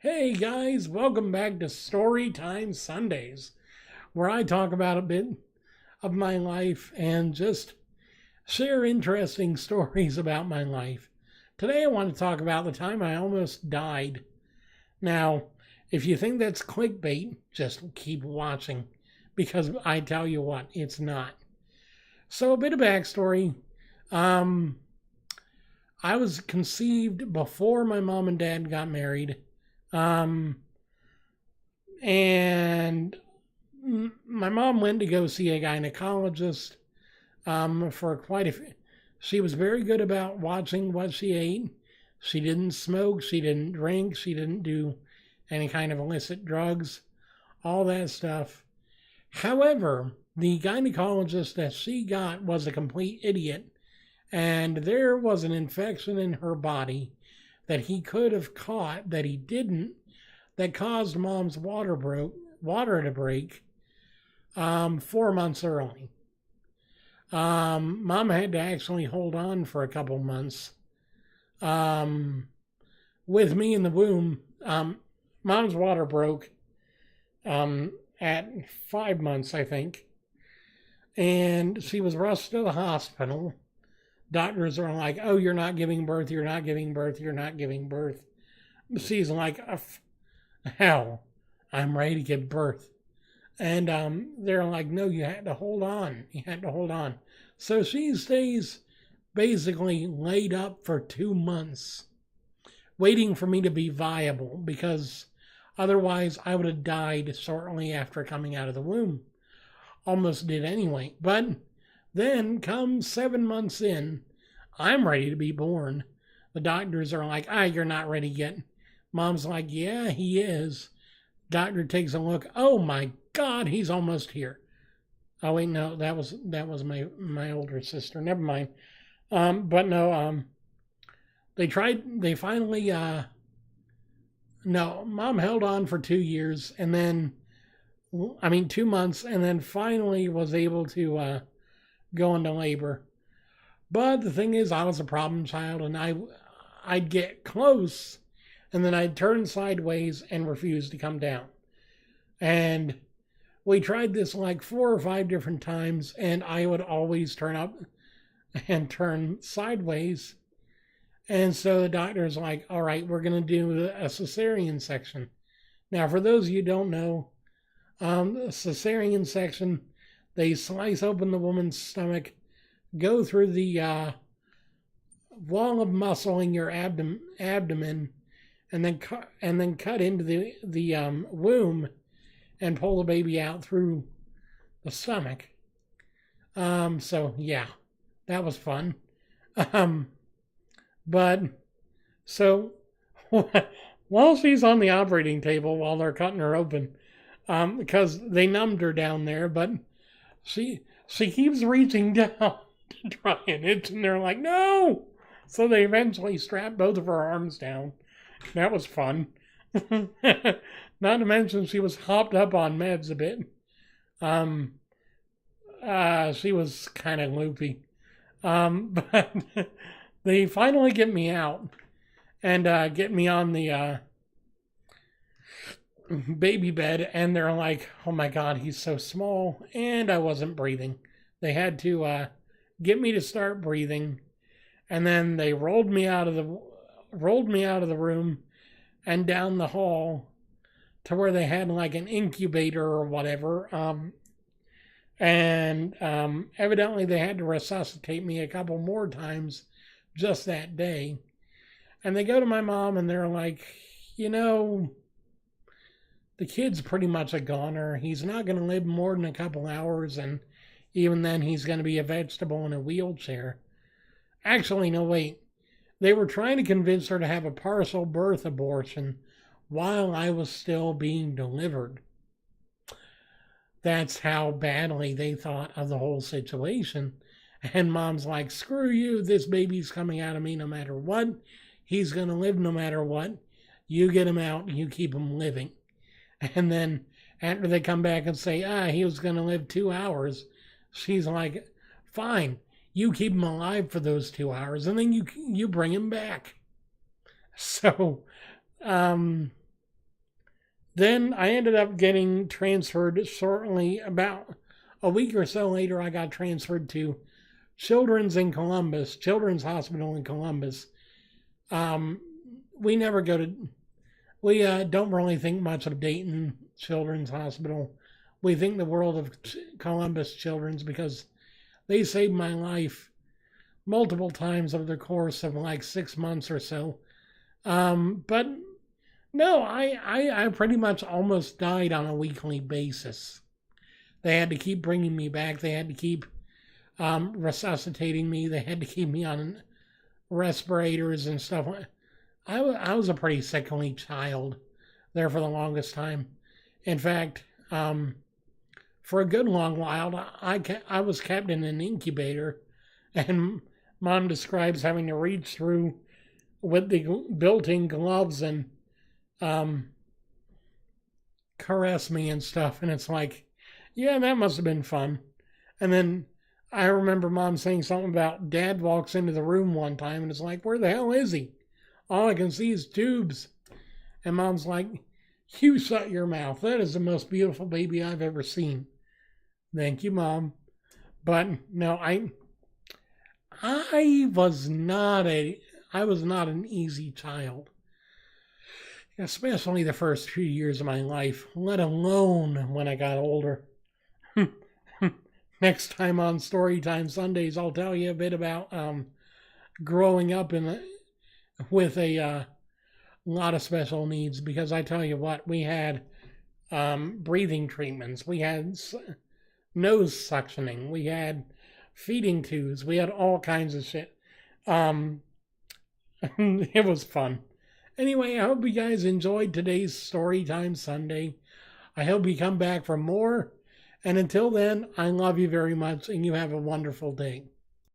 Hey guys, welcome back to Storytime Sundays, where I talk about a bit of my life and just share interesting stories about my life. Today I want to talk about the time I almost died. Now, if you think that's clickbait, just keep watching, because I tell you what, it's not. So, a bit of backstory. Um, I was conceived before my mom and dad got married. Um, and my mom went to go see a gynecologist for quite a few. She was very good about watching what she ate. She didn't smoke, she didn't drink, she didn't do any kind of illicit drugs, all that stuff. However, the gynecologist that she got was a complete idiot, and there was an infection in her body that he could have caught that he didn't, that caused mom's water to break 4 months early. Mom had to actually hold on for a couple months with me in the womb. Mom's water broke at 5 months, I think, and she was rushed to the hospital. Doctors are like, oh, you're not giving birth, you're not giving birth, you're not giving birth. She's like, hell, I'm ready to give birth. And they're like, no, you had to hold on. You had to hold on. So she stays basically laid up for 2 months, waiting for me to be viable, because otherwise I would have died shortly after coming out of the womb. Almost did anyway. But then, come 7 months in, I'm ready to be born. The doctors are like, you're not ready yet. Mom's like, yeah, he is. Doctor takes a look. Oh my God, he's almost here. Oh wait, no, that was my older sister. Never mind. But no, they finally, no, Mom held on for 2 years, and then, 2 months, and then finally was able to go into labor. But the thing is, I was a problem child, and I'd get close, and then I'd turn sideways and refuse to come down. And we tried this like 4 or 5 different times, and I would always turn up and turn sideways. And so the doctor's like, all right, we're going to do a cesarean section. Now, for those of you who don't know, the cesarean section, they slice open the woman's stomach, go through the wall of muscle in your abdomen, and then cut into the womb and pull the baby out through the stomach. So yeah, that was fun. But so while she's on the operating table while they're cutting her open, because they numbed her down there, but she keeps reaching down to try and itch, and they're like, no! So they eventually strap both of her arms down. That was fun. Not to mention she was hopped up on meds a bit. She was kind of loopy. But they finally get me out and get me on the baby bed, and they're like, oh my God, he's so small, and I wasn't breathing. They had to get me to start breathing, and then they rolled me out of the room and down the hall to where they had like an incubator or whatever. And evidently they had to resuscitate me a couple more times just that day. And they go to my mom and they're like, the kid's pretty much a goner. He's not going to live more than a couple hours, and even then he's going to be a vegetable in a wheelchair. Actually, no, wait. They were trying to convince her to have a partial birth abortion while I was still being delivered. That's how badly they thought of the whole situation. And Mom's like, screw you, this baby's coming out of me no matter what. He's going to live no matter what. You get him out, you keep him living. And then after they come back and say, he was going to live 2 hours, she's like, fine, you keep him alive for those 2 hours, and then you bring him back. So, Then I ended up getting transferred shortly, about a week or so later, I got transferred to Children's Hospital in Columbus. We never go to, we don't really think much of Dayton Children's Hospital. We think the world of Columbus Children's because they saved my life multiple times over the course of like 6 months or so. But no, I pretty much almost died on a weekly basis. They had to keep bringing me back. They had to keep resuscitating me. They had to keep me on respirators and stuff. I was a pretty sickly child there for the longest time. In fact, for a good long while, I was kept in an incubator, and Mom describes having to reach through with the built-in gloves and caress me and stuff. And it's like, yeah, that must have been fun. And then I remember Mom saying something about Dad walks into the room one time and it's like, where the hell is he? All I can see is tubes. And Mom's like, you shut your mouth. That is the most beautiful baby I've ever seen. Thank you, Mom. But no, I was not an easy child. Especially the first few years of my life, let alone when I got older. Next time on Storytime Sundays, I'll tell you a bit about growing up with a lot of special needs, because I tell you what, we had breathing treatments, we had nose suctioning, we had feeding tubes, we had all kinds of shit. It was fun. Anyway, I hope you guys enjoyed today's Storytime Sunday. I hope you come back for more. And until then, I love you very much and you have a wonderful day.